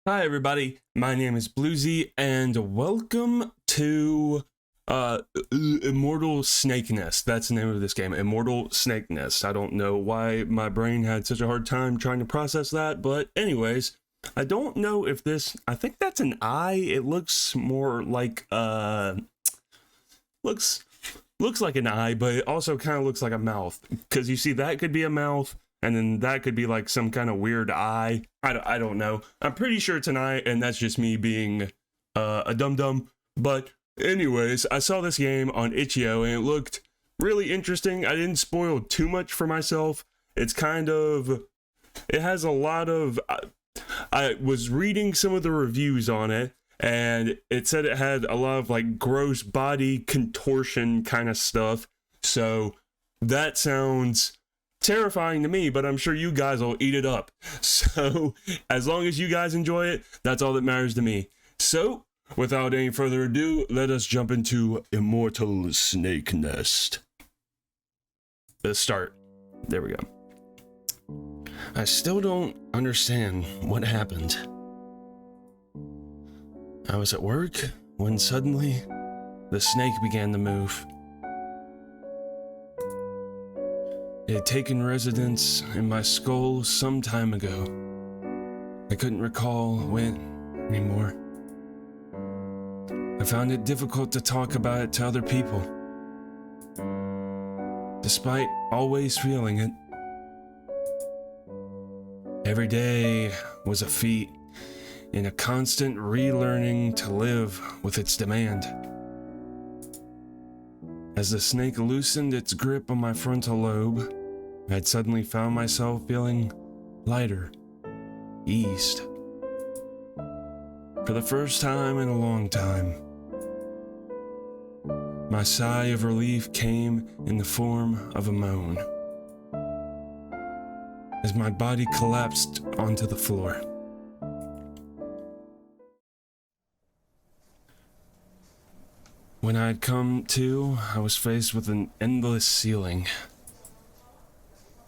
Hi everybody, my name is Bluesy and welcome to Immortal Snake Nest. That's the name of this game, Immortal Snake Nest. I don't know why my brain had such a hard time trying to process that, but anyways, I don't know if this, I think that's an eye. It looks more like looks like an eye, but it also kind of looks like a mouth, because you see that could be a mouth. And then that could be like some kind of weird eye. I don't know. I'm pretty sure it's an eye, and that's just me being a dum-dum. But anyways, I saw this game on Itch.io, and it looked really interesting. I didn't spoil too much for myself. It's kind of... It has a lot of... I was reading some of the reviews on it, and it said it had a lot of like gross body contortion kind of stuff. So that sounds terrifying to me, but I'm sure you guys will eat it up. So as long as you guys enjoy it, that's all that matters to me. So without any further ado, let us jump into Immortal Snake Nest. Let's start. There we go. I still don't understand what happened. I was at work when suddenly the snake began to move. It had taken residence in my skull some time ago. I couldn't recall when anymore. I found it difficult to talk about it to other people, despite always feeling it. Every day was a feat in a constant relearning to live with its demand. As the snake loosened its grip on my frontal lobe, I had suddenly found myself feeling lighter, eased. For the first time in a long time, my sigh of relief came in the form of a moan, as my body collapsed onto the floor. When I had come to, I was faced with an endless ceiling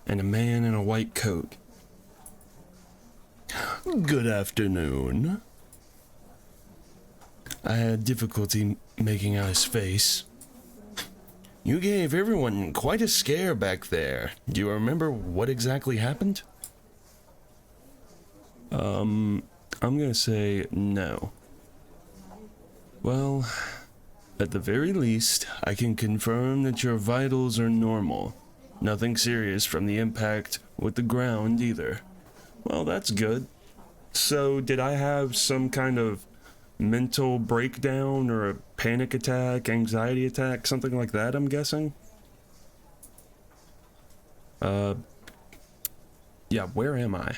and a man in a white coat. Good afternoon. I had difficulty making out his face. You gave everyone quite a scare back there. Do you remember what exactly happened? I'm gonna say no. Well, at the very least, I can confirm that your vitals are normal. Nothing serious from the impact with the ground either. Well, that's good. So, did I have some kind of mental breakdown or a panic attack, anxiety attack, something like that, I'm guessing? Yeah, where am I?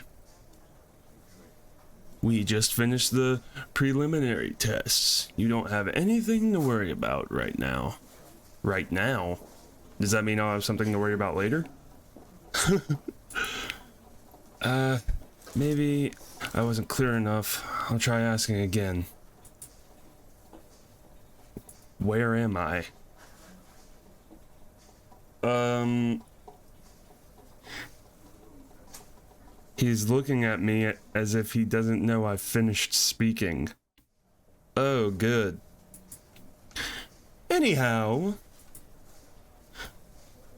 We just finished the preliminary tests. You don't have anything to worry about right now. Right now? Does that mean I'll have something to worry about later? Maybe I wasn't clear enough. I'll try asking again. Where am I? He's looking at me as if he doesn't know I've finished speaking. Oh, good. Anyhow,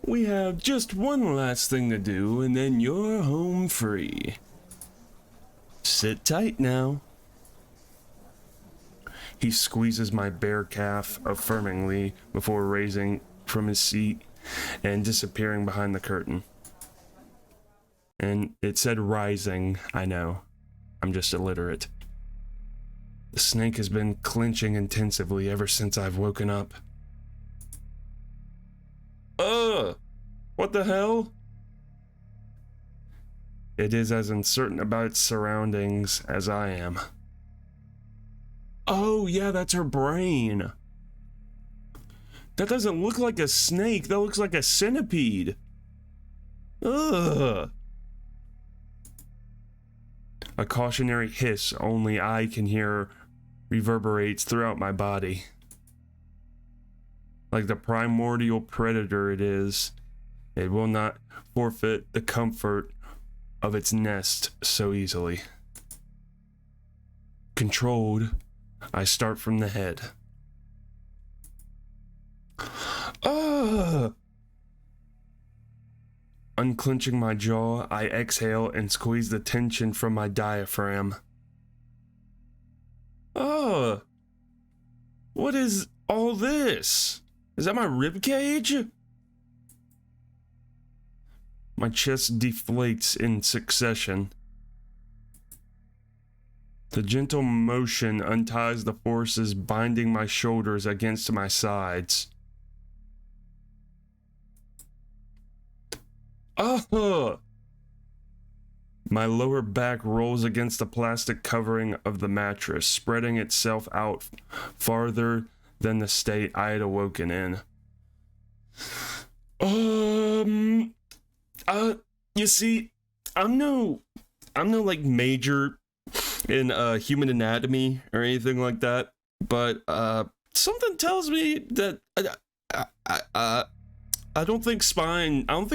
we have just one last thing to do, and then you're home free. Sit tight now. He squeezes my bare calf affirmingly before raising from his seat and disappearing behind the curtain. And it said rising, I know. I'm just illiterate. The snake has been clenching intensively ever since I've woken up. What the hell? It is as uncertain about its surroundings as I am. Oh, yeah, that's her brain. That doesn't look like a snake. That looks like a centipede. Ugh. A cautionary hiss only I can hear reverberates throughout my body. Like the primordial predator it is, it will not forfeit the comfort of its nest so easily. Controlled, I start from the head. Unclenching my jaw, I exhale and squeeze the tension from my diaphragm. What is all this? Is that my rib cage? My chest deflates in succession. The gentle motion unties the forces binding my shoulders against my sides. My lower back rolls against the plastic covering of the mattress, spreading itself out farther than the state I had awoken in. You see, I'm no like major in human anatomy or anything like that, but something tells me that I don't think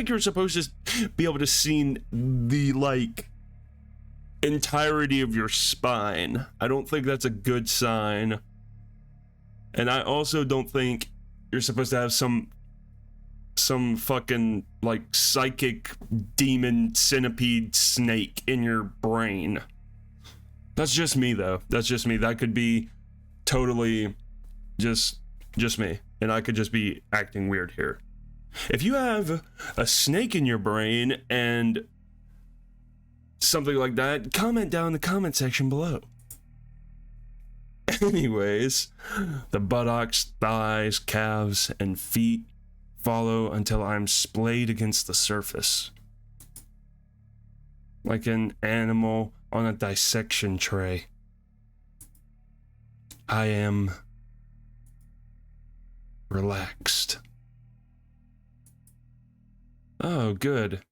you're supposed to be able to see the like entirety of your spine. I don't think that's a good sign. And I also don't think you're supposed to have some fucking like psychic demon centipede snake in your brain. That's just me though. That's just me. That could be totally just me. And I could just be acting weird here. If you have a snake in your brain and something like that, comment down in the comment section below. Anyways, the buttocks, thighs, calves, and feet follow until I'm splayed against the surface. Like an animal on a dissection tray. I am relaxed. Oh, good.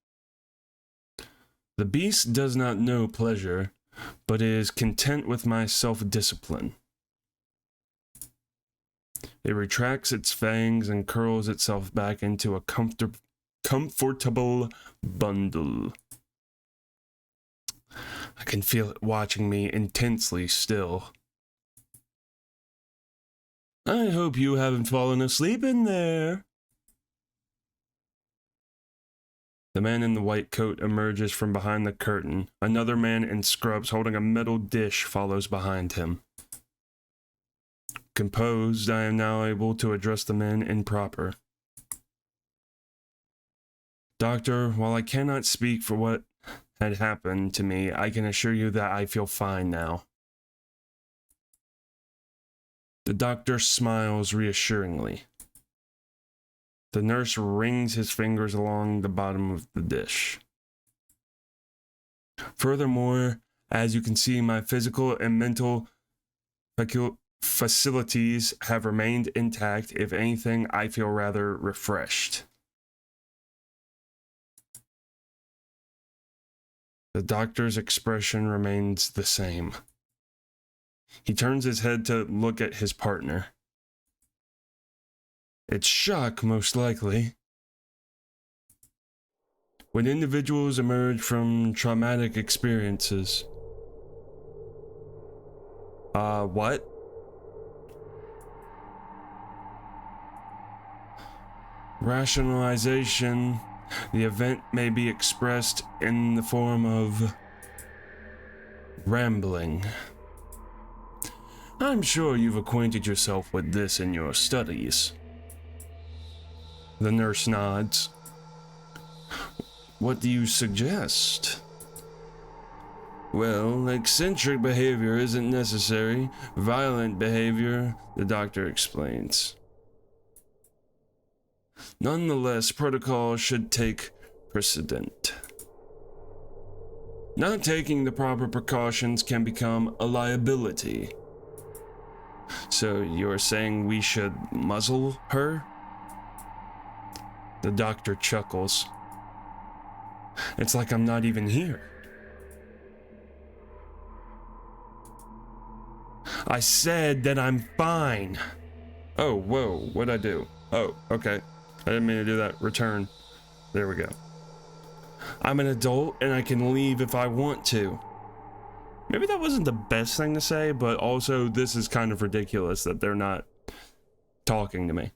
The beast does not know pleasure, but is content with my self-discipline. It retracts its fangs and curls itself back into a comfortable bundle. I can feel it watching me intensely still. I hope you haven't fallen asleep in there. The man in the white coat emerges from behind the curtain. Another man in scrubs holding a metal dish follows behind him. Composed, I am now able to address the men in proper. Doctor, while I cannot speak for what had happened to me, I can assure you that I feel fine now. The doctor smiles reassuringly. The nurse rings his fingers along the bottom of the dish. Furthermore, as you can see, my physical and mental facilities have remained intact. If anything, I feel rather refreshed. The doctor's expression remains the same. He turns his head to look at his partner. It's shock, most likely. When individuals emerge from traumatic experiences. What? Rationalization. The event may be expressed in the form of rambling. I'm sure you've acquainted yourself with this in your studies. The nurse nods. What do you suggest? Well, eccentric behavior isn't necessary. Violent behavior, the doctor explains. Nonetheless, protocol should take precedent. Not taking the proper precautions can become a liability. So you're saying we should muzzle her? The doctor chuckles. It's like I'm not even here. I said that I'm fine. Oh, whoa, what'd I do? Oh, okay. I didn't mean to do that. Return. There we go. I'm an adult and I can leave if I want to. Maybe that wasn't the best thing to say, but also this is kind of ridiculous that they're not talking to me.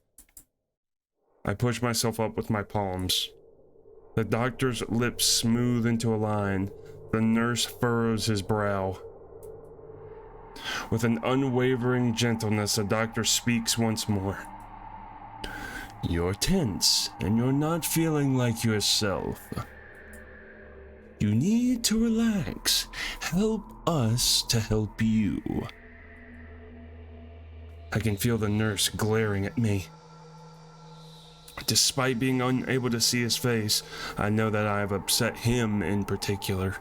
I push myself up with my palms. The doctor's lips smooth into a line. The nurse furrows his brow. With an unwavering gentleness, the doctor speaks once more. You're tense, and you're not feeling like yourself. You need to relax. Help us to help you. I can feel the nurse glaring at me. Despite being unable to see his face, I know that I have upset him in particular.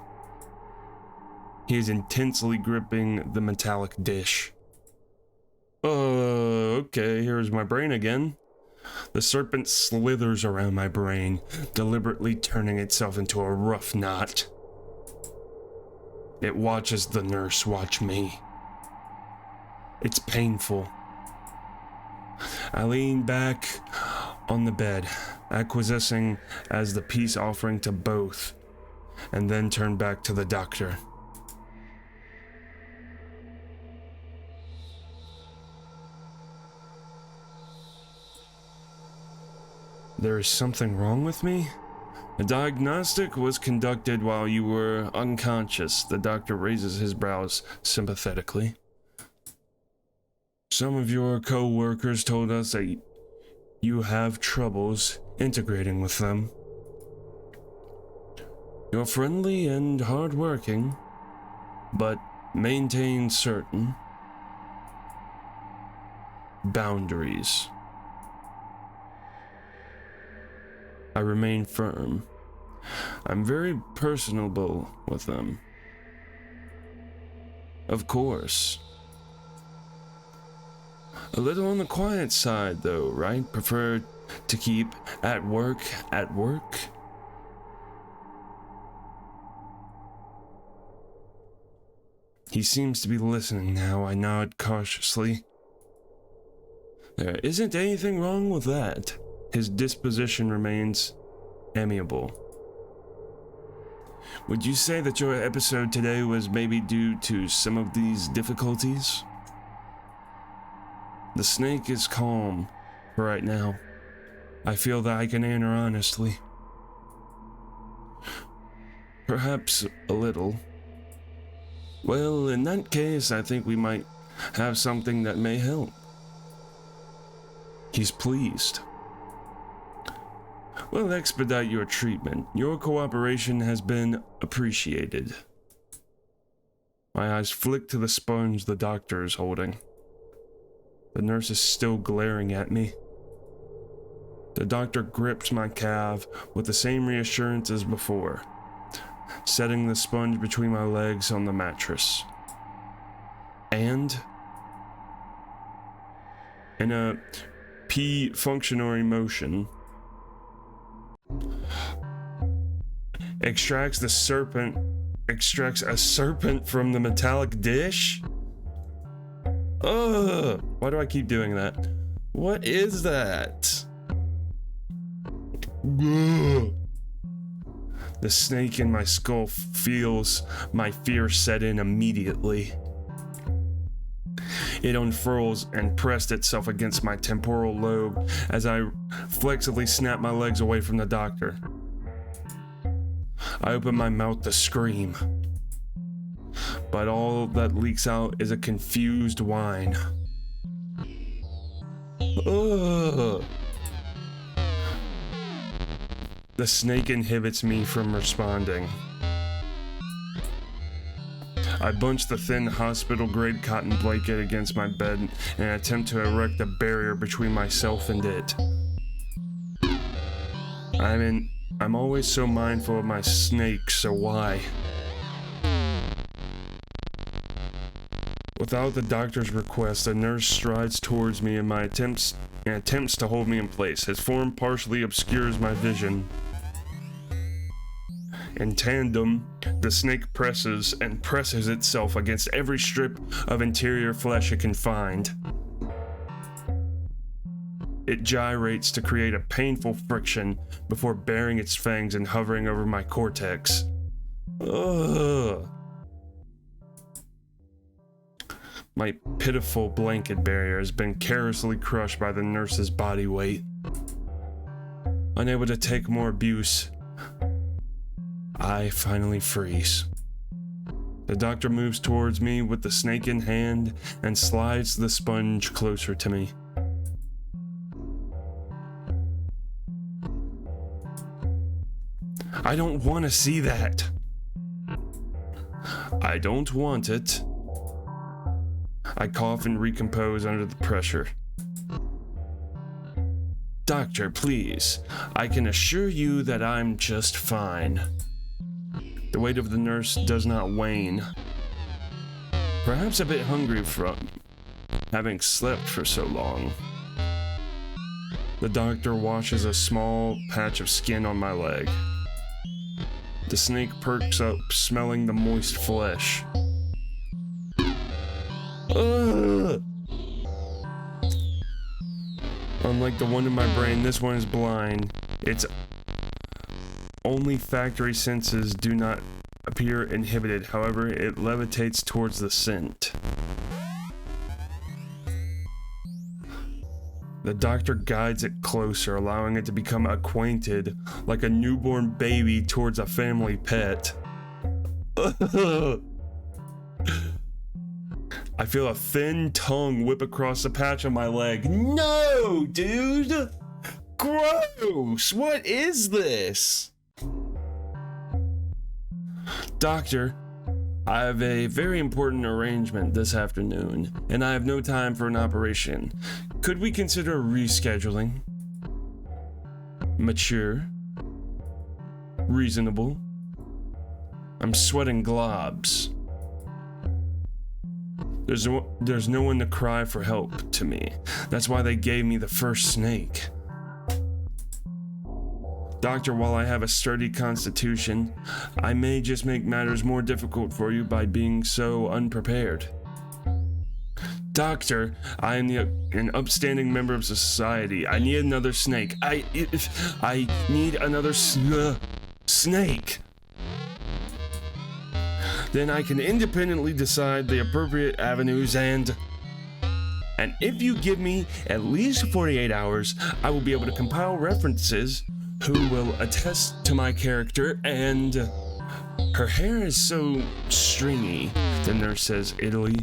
He is intensely gripping the metallic dish. Okay, here's my brain again. The serpent slithers around my brain, deliberately turning itself into a rough knot. It watches the nurse watch me. It's painful. I lean back on the bed, acquiescing as the peace offering to both, and then turn back to the doctor. There is something wrong with me? A diagnostic was conducted while you were unconscious. The doctor raises his brows sympathetically. Some of your co-workers told us that you have troubles integrating with them. You're friendly and hardworking, but maintain certain boundaries. I remain firm. I'm very personable with them. Of course. A little on the quiet side though, right? Prefer to keep at work at work? He seems to be listening now. I nod cautiously. There isn't anything wrong with that. His disposition remains amiable. Would you say that your episode today was maybe due to some of these difficulties? The snake is calm for right now. I feel that I can answer honestly. Perhaps a little. Well, in that case, I think we might have something that may help. He's pleased. We'll expedite your treatment. Your cooperation has been appreciated. My eyes flick to the sponge the doctor is holding. The nurse is still glaring at me. The doctor grips my calf with the same reassurance as before, setting the sponge between my legs on the mattress. And, in a P-functionary motion, extracts a serpent from the metallic dish? Ugh, why do I keep doing that? What is that? Ugh. The snake in my skull feels my fear set in immediately. It unfurls and pressed itself against my temporal lobe as I flexibly snap my legs away from the doctor. I open my mouth to scream, but all that leaks out is a confused whine. Ugh. The snake inhibits me from responding. I bunch the thin hospital-grade cotton blanket against my bed and attempt to erect a barrier between myself and it. I'm always so mindful of my snake, so why? Without the doctor's request, a nurse strides towards me and attempts to hold me in place. His form partially obscures my vision. In tandem, the snake presses itself against every strip of interior flesh it can find. It gyrates to create a painful friction before baring its fangs and hovering over my cortex. Ugh. My pitiful blanket barrier has been carelessly crushed by the nurse's body weight. Unable to take more abuse, I finally freeze. The doctor moves towards me with the snake in hand and slides the sponge closer to me. I don't want to see that. I don't want it. I cough and recompose under the pressure. Doctor, please. I can assure you that I'm just fine. The weight of the nurse does not wane. Perhaps a bit hungry from having slept for so long. The doctor washes a small patch of skin on my leg. The snake perks up, smelling the moist flesh. Ugh! Unlike the one in my brain, this one is blind. Its only factory senses do not appear inhibited. However, it levitates towards the scent. The doctor guides it closer, allowing it to become acquainted like a newborn baby towards a family pet. I feel a thin tongue whip across the patch on my leg. No, dude! Gross! What is this? Doctor, I have a very important arrangement this afternoon, and I have no time for an operation. Could we consider rescheduling? Mature? Reasonable? I'm sweating globs. There's no one to cry for help to me. That's why they gave me the first snake. Doctor, while I have a sturdy constitution, I may just make matters more difficult for you by being so unprepared. Doctor, I am an upstanding member of society. I need another snake. I need another snake. Then I can independently decide the appropriate avenues and if you give me at least 48 hours, I will be able to compile references who will attest to my character and her hair is so stringy, the nurse says idly.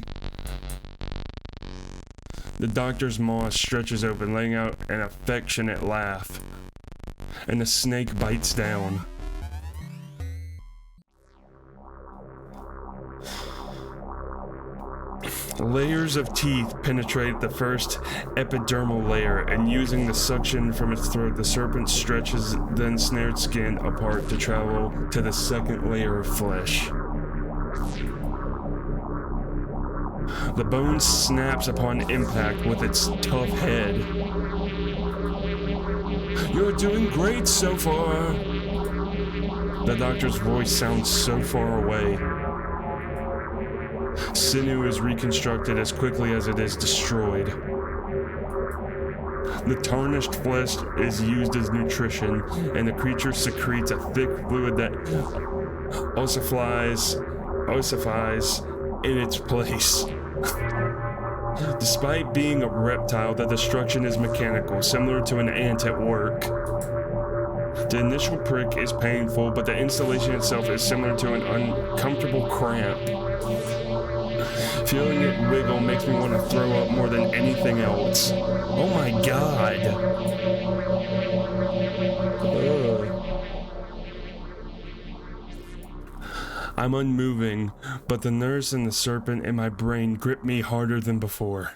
The doctor's maw stretches open, letting out an affectionate laugh, and the snake bites down. Layers of teeth penetrate the first epidermal layer, and using the suction from its throat, the serpent stretches the ensnared skin apart to travel to the second layer of flesh. The bone snaps upon impact with its tough head. You're doing great so far. The doctor's voice sounds so far away. Sinew is reconstructed as quickly as it is destroyed. The tarnished flesh is used as nutrition, and the creature secretes a thick fluid that ossifies in its place. Despite being a reptile, the destruction is mechanical, similar to an ant at work. The initial prick is painful, but the installation itself is similar to an uncomfortable cramp. Feeling it wiggle makes me want to throw up more than anything else. Oh my god! I'm unmoving, but the nurse and the serpent in my brain grip me harder than before.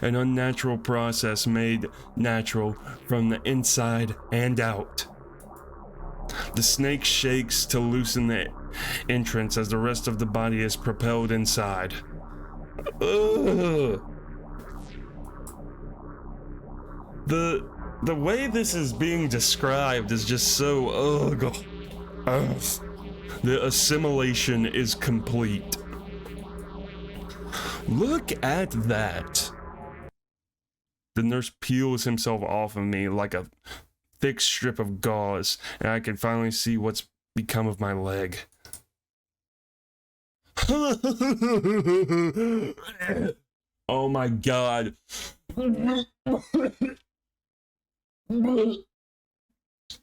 An unnatural process made natural from the inside and out. The snake shakes to loosen the entrance as the rest of the body is propelled inside. Ugh. The way this is being described is just so ugh. The assimilation is complete. Look at that. The nurse peels himself off of me like a thick strip of gauze, and I can finally see what's become of my leg. Oh my god.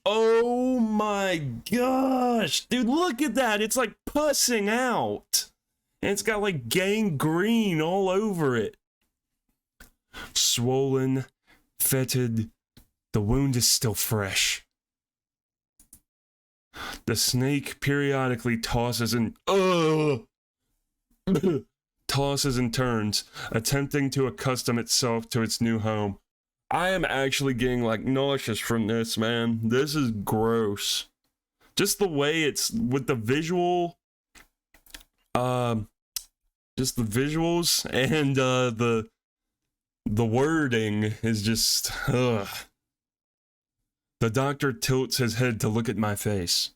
Oh my gosh, dude, look at that. It's like pussing out. And it's got like gangrene all over it. Swollen, fetid. The wound is still fresh. The snake periodically tosses and tosses and turns, attempting to accustom itself to its new home. I am actually getting like nauseous from this, man. This is gross. Just the way it's with the visual, just the visuals and the wording is just ugh. The doctor tilts his head to look at my face.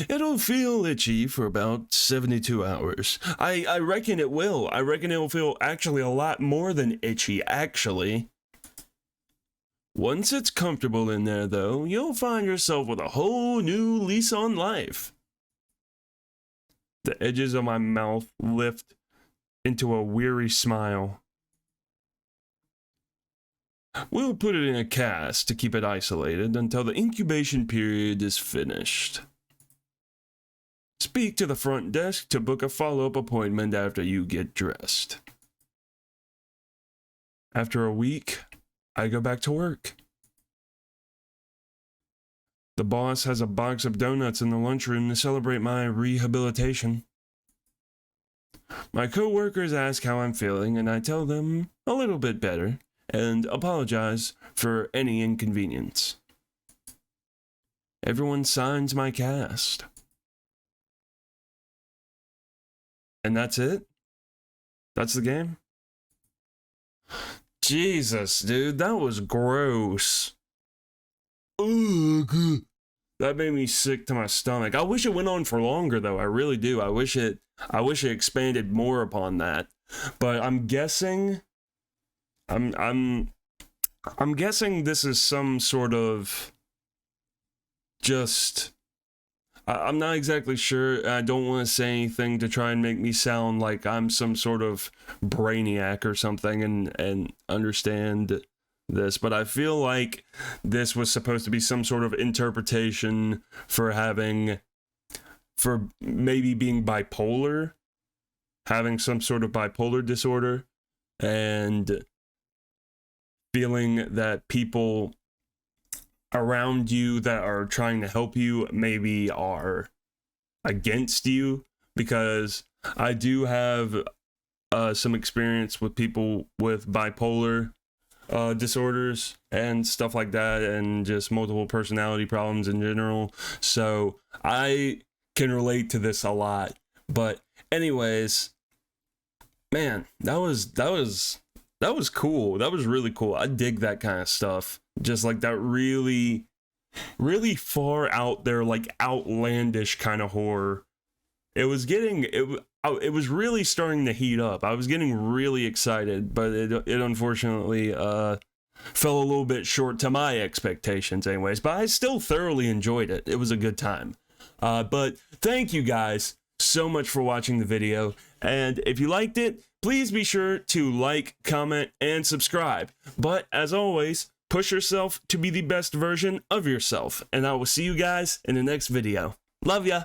It'll feel itchy for about 72 hours. I reckon it will. I reckon it'll feel actually a lot more than itchy, actually. Once it's comfortable in there, though, you'll find yourself with a whole new lease on life. The edges of my mouth lift into a weary smile. We'll put it in a cast to keep it isolated until the incubation period is finished. Speak to the front desk to book a follow-up appointment after you get dressed. After a week, I go back to work. The boss has a box of donuts in the lunchroom to celebrate my rehabilitation. My co-workers ask how I'm feeling, and I tell them a little bit better, and apologize for any inconvenience. Everyone signs my cast. And that's it? That's the game? Jesus, dude, that was gross. Ugh. That made me sick to my stomach. I wish it went on for longer, though. I really do. I wish it expanded more upon that. But I'm guessing I'm guessing this is some sort of just I'm not exactly sure. I don't want to say anything to try and make me sound like I'm some sort of brainiac or something and understand this, but I feel like this was supposed to be some sort of interpretation for maybe being bipolar, having some sort of bipolar disorder, and feeling that people around you that are trying to help you maybe are against you, because I do have some experience with people with bipolar disorders and stuff like that, and just multiple personality problems in general, so I can relate to this a lot. But anyways, man, that was cool. That was really cool. I dig that kind of stuff. Just like that really, really far out there, like outlandish kind of horror. It was really starting to heat up. I was getting really excited, but it unfortunately fell a little bit short to my expectations anyways. But I still thoroughly enjoyed it. It was a good time. But thank you guys so much for watching the video. And if you liked it, please be sure to like, comment, and subscribe. But as always, push yourself to be the best version of yourself. And I will see you guys in the next video. Love ya!